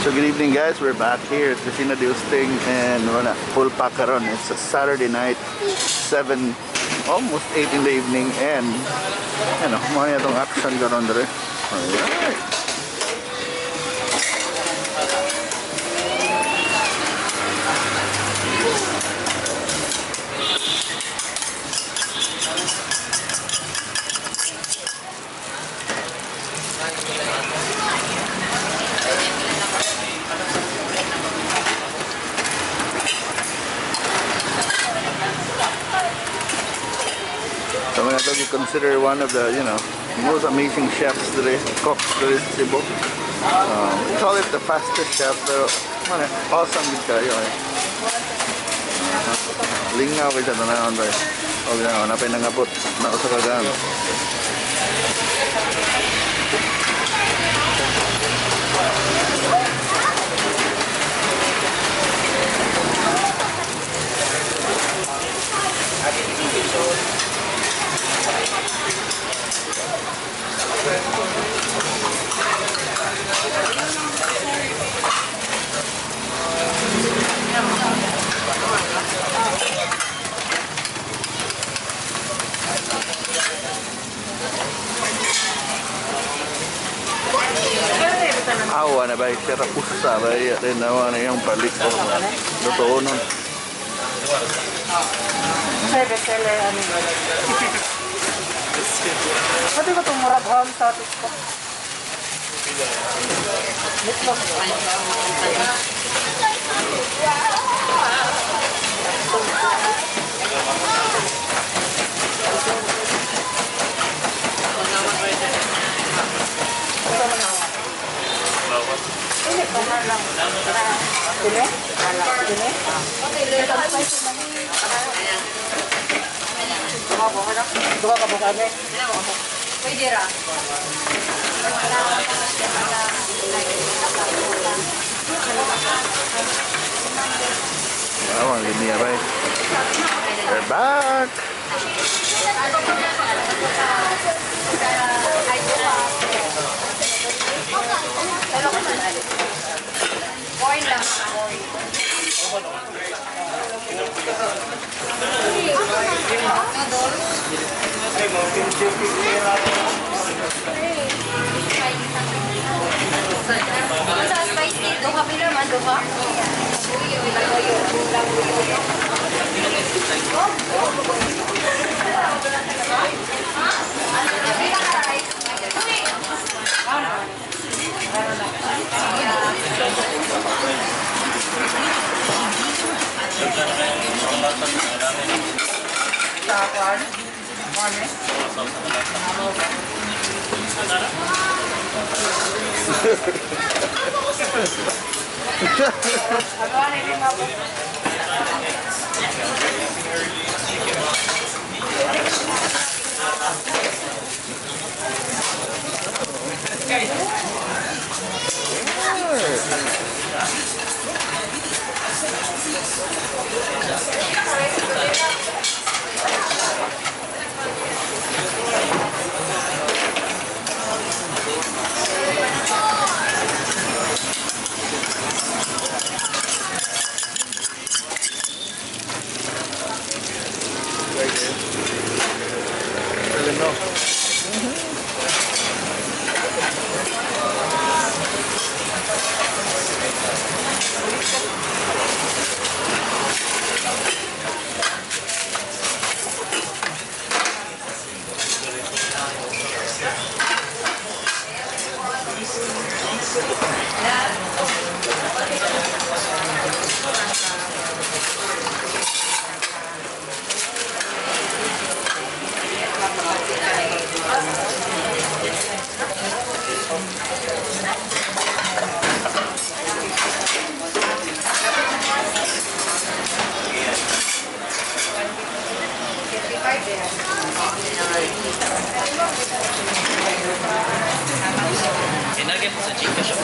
So good evening guys, we're back here at Kusina de Usting and wala, full pack karon. It's a Saturday night, 7, almost 8 in the evening and ano, mga itong action karon dere. Alright. So I'm going to consider one of the, most amazing chefs today, cooks today sa Cebu. We call it the fastest chef, pero awesome din kayo eh. Lingaw kayo sa tanahon ba eh. O gano'n, napay nangabot na usa kagaan. Awa na ba siya rapusa ba rin naman na yung palit ko totoo nun. Bestseller ano ba? Pwede ko itong murabham sa TikTok. Meatloaf. Ini kamar lang. Ini? Ini? Dua ka bukan eh? Pwede ra. Wow, ang linya ba eh. We're back! Coin lang. Sa spicy, duha pila man, duha. Inagay mo sa chicken shop.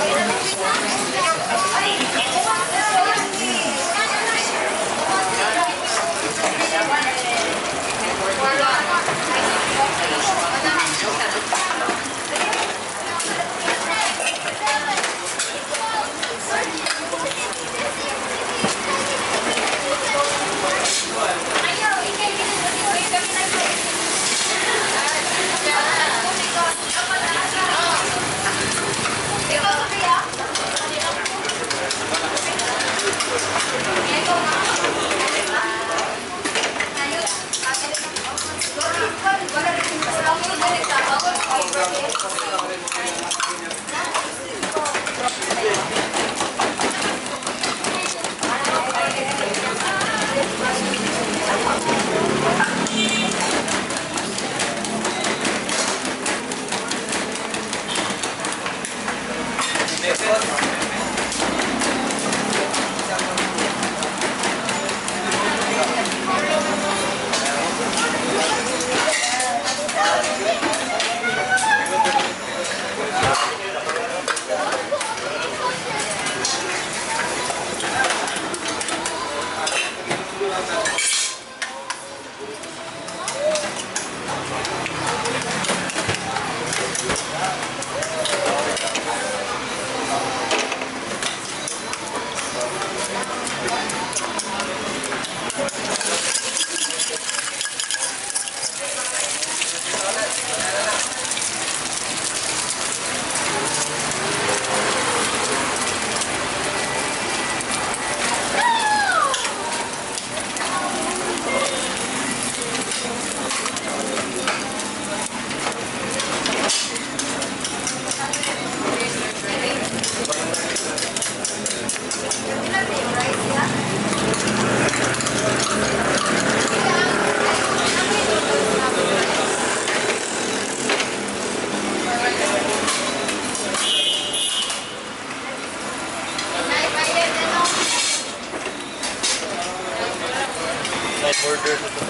Order na to.